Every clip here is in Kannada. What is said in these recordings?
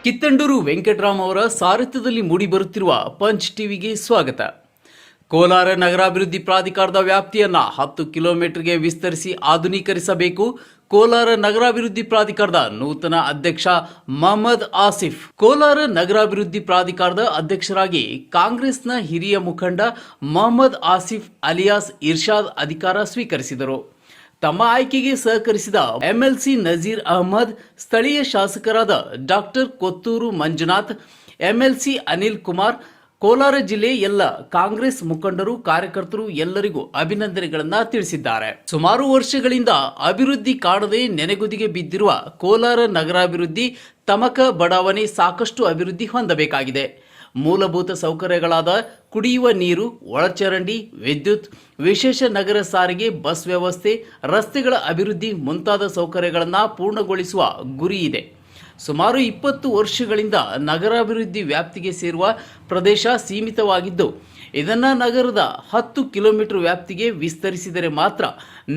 ಕಿತ್ತಂಡೂರು ವೆಂಕಟರಾಮ್ ಅವರ ಸಾರಥ್ಯದಲ್ಲಿ ಮೂಡಿಬರುತ್ತಿರುವ ಪಂಚ್ ಟಿವಿಗೆ ಸ್ವಾಗತ. ಕೋಲಾರ ನಗರಾಭಿವೃದ್ಧಿ ಪ್ರಾಧಿಕಾರದ ವ್ಯಾಪ್ತಿಯನ್ನು 10 ಕಿಲೋಮೀಟರ್ಗೆ ವಿಸ್ತರಿಸಿ ಆಧುನೀಕರಿಸಬೇಕು. ಕೋಲಾರ ನಗರಾಭಿವೃದ್ಧಿ ಪ್ರಾಧಿಕಾರದ ನೂತನ ಅಧ್ಯಕ್ಷ ಮೊಹಮ್ಮದ್ ಆಸಿಫ್. ಕೋಲಾರ ನಗರಾಭಿವೃದ್ಧಿ ಪ್ರಾಧಿಕಾರದ ಅಧ್ಯಕ್ಷರಾಗಿ ಕಾಂಗ್ರೆಸ್ನ ಹಿರಿಯ ಮುಖಂಡ ಮೊಹಮ್ಮದ್ ಆಸಿಫ್ ಅಲಿಯಾಸ್ ಇರ್ಷಾದ್ ಅಧಿಕಾರ ಸ್ವೀಕರಿಸಿದರು. ತಮ್ಮ ಆಯ್ಕೆಗೆ ಸಹಕರಿಸಿದ ಎಂಎಲ್ಸಿ ನಜೀರ್ ಅಹಮದ್, ಸ್ಥಳೀಯ ಶಾಸಕರಾದ ಡಾಕ್ಟರ್ ಕೊತ್ತೂರು ಮಂಜುನಾಥ್, ಎಂಎಲ್ಸಿ ಅನಿಲ್ ಕುಮಾರ್, ಕೋಲಾರ ಜಿಲ್ಲೆ ಎಲ್ಲ ಕಾಂಗ್ರೆಸ್ ಮುಖಂಡರು, ಕಾರ್ಯಕರ್ತರು ಎಲ್ಲರಿಗೂ ಅಭಿನಂದನೆಗಳನ್ನು ತಿಳಿಸಿದ್ದಾರೆ. ಸುಮಾರು ವರ್ಷಗಳಿಂದ ಅಭಿವೃದ್ಧಿ ಕಾಣದೆ ನೆನೆಗುದಿಗೆ ಬಿದ್ದಿರುವ ಕೋಲಾರ ನಗರಾಭಿವೃದ್ಧಿ ತಮಕ ಬಡಾವಣೆ ಸಾಕಷ್ಟು ಅಭಿವೃದ್ಧಿ ಹೊಂದಬೇಕಾಗಿದೆ. ಮೂಲಭೂತ ಸೌಕರ್ಯಗಳಾದ ಕುಡಿಯುವ ನೀರು, ಒಳಚರಂಡಿ, ವಿದ್ಯುತ್, ವಿಶೇಷ ನಗರ ಸಾರಿಗೆ, ಬಸ್ ವ್ಯವಸ್ಥೆ, ರಸ್ತೆಗಳ ಅಭಿವೃದ್ಧಿ ಮುಂತಾದ ಸೌಕರ್ಯಗಳನ್ನು ಪೂರ್ಣಗೊಳಿಸುವ ಗುರಿ ಇದೆ. ಸುಮಾರು 20 ವರ್ಷಗಳಿಂದ ನಗರಾಭಿವೃದ್ಧಿ ವ್ಯಾಪ್ತಿಗೆ ಸೇರುವ ಪ್ರದೇಶ ಸೀಮಿತವಾಗಿದ್ದು, ಇದನ್ನು ನಗರದ 10 ಕಿಲೋಮೀಟರ್ ವ್ಯಾಪ್ತಿಗೆ ವಿಸ್ತರಿಸಿದರೆ ಮಾತ್ರ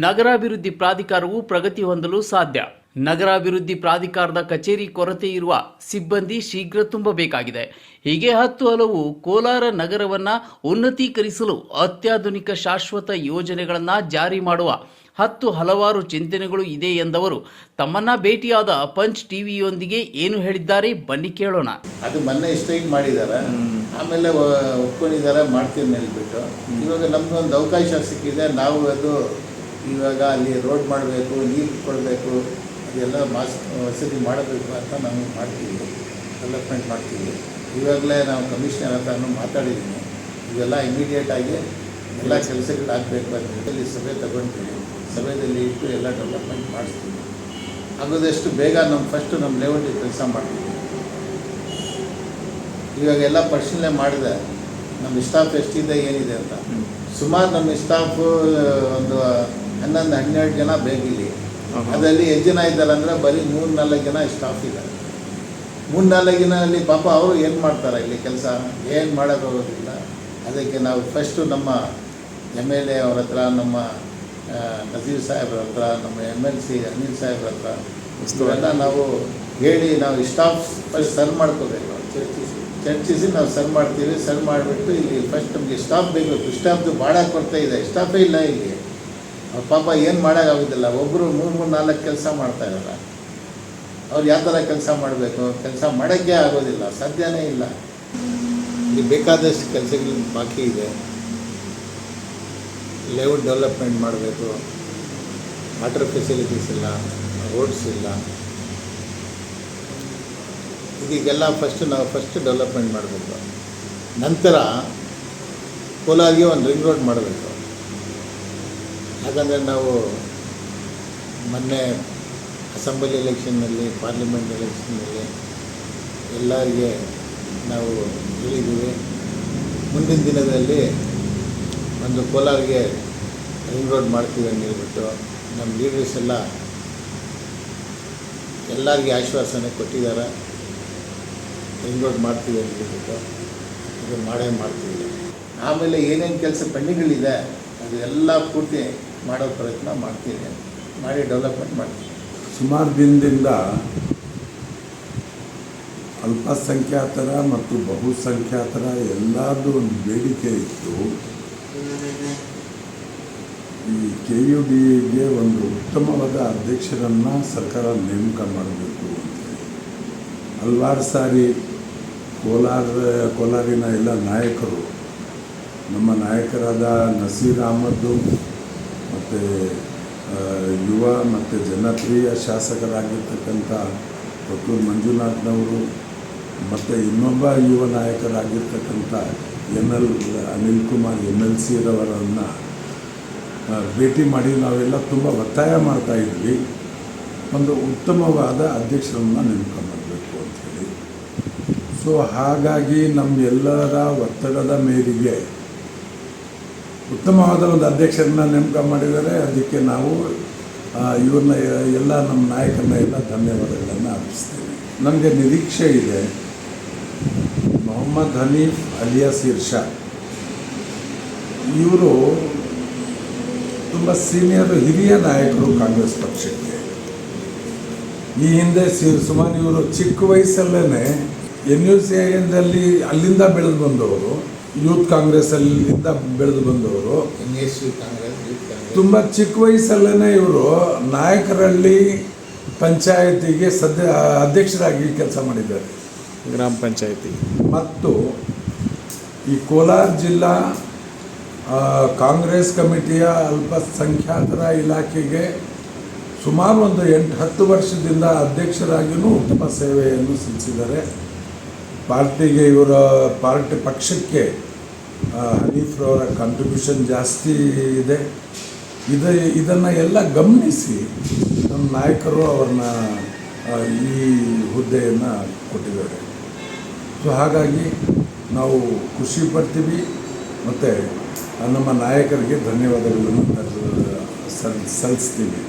ನಗರಾಭಿವೃದ್ಧಿ ಪ್ರಾಧಿಕಾರವು ಪ್ರಗತಿ ಹೊಂದಲು ಸಾಧ್ಯ. ನಗರಾಭಿವೃದ್ಧಿ ಪ್ರಾಧಿಕಾರದ ಕಚೇರಿ ಕೊರತೆ ಇರುವ ಸಿಬ್ಬಂದಿ ಶೀಘ್ರ ತುಂಬಬೇಕಾಗಿದೆ. ಹೀಗೆ 10 ಹಲವು ಕೋಲಾರ ನಗರವನ್ನು ಉನ್ನತೀಕರಿಸಲು ಅತ್ಯಾಧುನಿಕ ಶಾಶ್ವತ ಯೋಜನೆಗಳನ್ನು ಜಾರಿ ಮಾಡುವ 10 ಹಲವಾರು ಚಿಂತನೆಗಳು ಇದೆ ಎಂದವರು ತಮ್ಮನ್ನ ಭೇಟಿಯಾದ ಪಂಚ್ ಟಿವಿಯೊಂದಿಗೆ ಏನು ಹೇಳಿದ್ದಾರೆ ಬನ್ನಿ ಕೇಳೋಣ. ಅದು ಮೊನ್ನೆ ಸ್ಟ್ರೈಕ್ ಮಾಡಿದ್ದಾರೆ, ಆಮೇಲೆ ಒಪ್ಕೊಂಡಿದ್ದಾರೆ, ಮಾಡ್ತೀವಿ ಹೇಳ್ಬಿಟ್ಟು. ಇವಾಗ ನಮಗೊಂದು ಅವಕಾಶ ಸಿಕ್ಕಿದೆ. ನಾವು ಅದು ಇವಾಗ ಅಲ್ಲಿ ರೋಡ್ ಮಾಡಬೇಕು, ನೀರು ಕೊಡಬೇಕು, ಅದೆಲ್ಲ ವಸತಿ ಮಾಡಬೇಕು ಅಂತ ನಾವು ಮಾಡ್ತೀವಿ, ಡೆವಲಪ್ಮೆಂಟ್ ಮಾಡ್ತೀವಿ. ಇವಾಗಲೇ ನಾವು ಕಮಿಷನರ್ ಹತ್ರನೂ ಮಾತಾಡಿದ್ದೀನಿ. ಇವೆಲ್ಲ ಇಮಿಡಿಯೇಟಾಗಿ ಎಲ್ಲ ಕೆಲಸಗಳಾಗಬೇಕು ಅಂತ ಇಲ್ಲಿ ಸಭೆ ತಗೊಳ್ತೀವಿ. ಸಭೆಯಲ್ಲಿ ಇಟ್ಟು ಎಲ್ಲ ಡೆವಲಪ್ಮೆಂಟ್ ಮಾಡಿಸ್ತೀವಿ. ಆಗೋದಷ್ಟು ಬೇಗ ಫಸ್ಟು ನಮ್ಮ ಲೇಔಟಿಗೆ ಕೆಲಸ ಮಾಡ್ತೀವಿ. ಇವಾಗ ಎಲ್ಲ ಪರಿಶೀಲನೆ ಮಾಡಿದೆ ನಮ್ಮ ಸ್ಟಾಫ್ ಎಷ್ಟಿದೆ ಏನಿದೆ ಅಂತ. ಸುಮಾರು ನಮ್ಮ ಸ್ಟಾಫು ಒಂದು 11-12 ಜನ ಬೇಕಿಲ್ಲಿ. ಅದರಲ್ಲಿ ಎಷ್ಟು ಜನ ಇದ್ದಾರೆ ಅಂದರೆ ಬರೀ 3-4 ಜನ ಸ್ಟಾಫ್ ಇದ್ದಾರೆ. 3-4 ಜನಲ್ಲಿ ಪಾಪ ಅವರು ಏನು ಮಾಡ್ತಾರೆ ಇಲ್ಲಿ ಕೆಲಸ, ಏನು ಮಾಡೋಕ್ಕಾಗೋದಿಲ್ಲ. ಅದಕ್ಕೆ ನಾವು ಫಸ್ಟು ನಮ್ಮ MLA ಅವ್ರ ಹತ್ರ, ನಮ್ಮ ನಜೀರ್ ಸಾಹೇಬ್ರ ಹತ್ರ, ನಮ್ಮ MLC ಅನಿಲ್ ಸಾಹೇಬ್ರ ಹತ್ರ ಇವೆಲ್ಲ ನಾವು ಹೇಳಿ ನಾವು ಸ್ಟಾಫ್ ಫಸ್ಟ್ ಸರ್ವ್ ಮಾಡ್ಕೋಬೇಕು. ಚರ್ಚಿಸಿ ನಾವು ಸರ್ವ್ ಮಾಡ್ತೀವಿ. ಸರ್ವ್ ಮಾಡಿಬಿಟ್ಟು ಇಲ್ಲಿ ಫಸ್ಟ್ ನಮಗೆ ಸ್ಟಾಫ್ ಬೇಕು. ಸ್ಟಾಫ್ದು ಭಾಳ ಕೊರತೆ ಇದೆ, ಸ್ಟಾಫೇ ಇಲ್ಲ ಇಲ್ಲಿ. ಪಾಪ ಏನು ಮಾಡೋಕ್ಕಾಗೋದಿಲ್ಲ. ಒಬ್ಬರು 3-4 ಕೆಲಸ ಮಾಡ್ತಾಯಿರಲ್ಲ. ಅವ್ರು ಯಾವ ಥರ ಕೆಲಸ ಮಾಡಬೇಕು, ಕೆಲಸ ಮಾಡೋಕ್ಕೆ ಆಗೋದಿಲ್ಲ, ಸಾಧ್ಯನೇ ಇಲ್ಲ. ಇಲ್ಲಿ ಬೇಕಾದಷ್ಟು ಕೆಲಸಗಳು ಬಾಕಿ ಇದೆ. ಲೇಔಟ್ ಡೆವಲಪ್ಮೆಂಟ್ ಮಾಡಬೇಕು, ವಾಟರ್ ಫೆಸಿಲಿಟೀಸ್ ಇಲ್ಲ, ರೋಡ್ಸ್ ಇಲ್ಲ. ಇದಕ್ಕೆಲ್ಲ ನಾವು ಡೆವಲಪ್ಮೆಂಟ್ ಮಾಡಬೇಕು. ನಂತರ ಕೋಲಾರಿಗೆ ಒಂದು ರಿಂಗ್ ರೋಡ್ ಮಾಡಬೇಕು. ಯಾಕಂದರೆ ನಾವು ಮೊನ್ನೆ ಅಸೆಂಬ್ಲಿ ಎಲೆಕ್ಷನ್ನಲ್ಲಿ, ಪಾರ್ಲಿಮೆಂಟ್ ಎಲೆಕ್ಷನ್ನಲ್ಲಿ ಎಲ್ಲರಿಗೆ ನಾವು ಹೇಳಿದ್ದೀವಿ, ಮುಂದಿನ ದಿನದಲ್ಲಿ ಒಂದು ಕೋಲಾರಿಗೆ ರಿಂಗ್ ರೋಡ್ ಮಾಡ್ತೀವಿ ಅಂತ ಹೇಳ್ಬಿಟ್ಟು ನಮ್ಮ ಲೀಡರ್ಸ್ ಎಲ್ಲರಿಗೆ ಆಶ್ವಾಸನೆ ಕೊಟ್ಟಿದ್ದಾರೆ. ರಿಂಗ್ ರೋಡ್ ಮಾಡ್ತೀವಿ ಅಂತ ಹೇಳ್ಬಿಟ್ಟು ಇದು ಮಾಡೇ ಮಾಡ್ತೀವಿ. ಆಮೇಲೆ ಏನೇನು ಕೆಲಸ ಪೆಂಡಿಂಗ್ಗಳಿದೆ ಅದು ಎಲ್ಲ ಪೂರ್ತಿ ಮಾಡೋ ಪ್ರಯತ್ನ ಮಾಡ್ತೀನಿ, ಮಾಡಿ ಡೆವಲಪ್ಮೆಂಟ್ ಮಾಡ್ತೀನಿ. ಸುಮಾರು ದಿನದಿಂದ ಅಲ್ಪಸಂಖ್ಯಾತರ ಮತ್ತು ಬಹುಸಂಖ್ಯಾತರ ಎಲ್ಲರದ್ದು ಒಂದು ಬೇಡಿಕೆ ಇತ್ತು. ಈ KUDಗೆ ಒಂದು ಉತ್ತಮವಾದ ಅಧ್ಯಕ್ಷರನ್ನು ಸರ್ಕಾರ ನೇಮಕ ಮಾಡಬೇಕು ಅಂತೇಳಿ ಹಲವಾರು ಸಾರಿ ಕೋಲಾರಿನ ಎಲ್ಲ ನಾಯಕರು, ನಮ್ಮ ನಾಯಕರಾದ ನಸೀರ್ ಅಹಮದ್ ಮತ್ತು ಯುವ ಮತ್ತು ಜನಪ್ರಿಯ ಶಾಸಕರಾಗಿರ್ತಕ್ಕಂಥ ಕೊತ್ತೂರು ಮಂಜುನಾಥ್ನವರು ಮತ್ತು ಇನ್ನೊಬ್ಬ ಯುವ ನಾಯಕರಾಗಿರ್ತಕ್ಕಂಥ ಅನಿಲ್ ಕುಮಾರ್ MLC ರವರನ್ನು ಭೇಟಿ ಮಾಡಿ ನಾವೆಲ್ಲ ತುಂಬ ಒತ್ತಾಯ ಮಾಡ್ತಾಯಿದ್ವಿ, ಒಂದು ಉತ್ತಮವಾದ ಅಧ್ಯಕ್ಷರನ್ನು ನೇಮಕ ಮಾಡಬೇಕು ಅಂಥೇಳಿ. ಸೊ ಹಾಗಾಗಿ ನಮ್ಮೆಲ್ಲರ ಒತ್ತಡದ ಮೇರೆಗೆ ಉತ್ತಮವಾದ ಒಂದು ಅಧ್ಯಕ್ಷರನ್ನ ನೇಮಕ ಮಾಡಿದ್ದಾರೆ. ಅದಕ್ಕೆ ನಾವು ಇವ್ರನ್ನ ಎಲ್ಲ ನಮ್ಮ ನಾಯಕರನ್ನ ಎಲ್ಲ ಧನ್ಯವಾದಗಳನ್ನು ಅರ್ಪಿಸ್ತೇವೆ. ನಮಗೆ ನಿರೀಕ್ಷೆ ಇದೆ ಮೊಹಮ್ಮದ್ ಹನೀಫ್ ಅಲಿಯಾಸ್ ಇರ್ಷಾದ್ ಇವರು ತುಂಬ ಹಿರಿಯ ನಾಯಕರು ಕಾಂಗ್ರೆಸ್ ಪಕ್ಷಕ್ಕೆ. ಈ ಹಿಂದೆ ಸುಮಾರು ಇವರು ಚಿಕ್ಕ ವಯಸ್ಸಲ್ಲೇ NUCIನಲ್ಲಿ ಅಲ್ಲಿಂದ ಬೆಳೆದು ಬಂದವರು, ಯೂತ್ ಕಾಂಗ್ರೆಸ್ಸಲ್ಲಿಂದ ಬೆಳೆದು ಬಂದವರು. NSU Congress, youth Congress. ತುಂಬ ಚಿಕ್ಕ ವಯಸ್ಸಲ್ಲೇ ಇವರು ನಾಯಕರಹಳ್ಳಿ ಪಂಚಾಯತಿಗೆ ಅಧ್ಯಕ್ಷರಾಗಿ ಕೆಲಸ ಮಾಡಿದ್ದಾರೆ. ಗ್ರಾಮ ಪಂಚಾಯತಿ ಮತ್ತು ಈ ಕೋಲಾರ ಜಿಲ್ಲಾ ಕಾಂಗ್ರೆಸ್ ಕಮಿಟಿಯ ಅಲ್ಪಸಂಖ್ಯಾತರ ಇಲಾಖೆಗೆ ಸುಮಾರು ಒಂದು 8-10 ವರ್ಷದಿಂದ ಅಧ್ಯಕ್ಷರಾಗಿಯೂ ಉತ್ತಮ ಸೇವೆಯನ್ನು ಸಲ್ಲಿಸಿದ್ದಾರೆ. ಪಾರ್ಟಿಗೆ ಪಾರ್ಟಿ ಪಕ್ಷಕ್ಕೆ ಹನೀಫ್ರವರ ಕಾಂಟ್ರಿಬ್ಯೂಷನ್ ಜಾಸ್ತಿ ಇದೆ. ಇದನ್ನು ಎಲ್ಲ ಗಮನಿಸಿ ನಮ್ಮ ನಾಯಕರು ಅವ್ರನ್ನ ಈ ಹುದ್ದೆಯನ್ನು ಕೊಟ್ಟಿದ್ದಾರೆ. ಸೊ ಹಾಗಾಗಿ ನಾವು ಖುಷಿ ಪಡ್ತೀವಿ ಮತ್ತು ನಮ್ಮ ನಾಯಕರಿಗೆ ಧನ್ಯವಾದಗಳನ್ನು ಸಲ್ಲಿಸ್ತೀವಿ.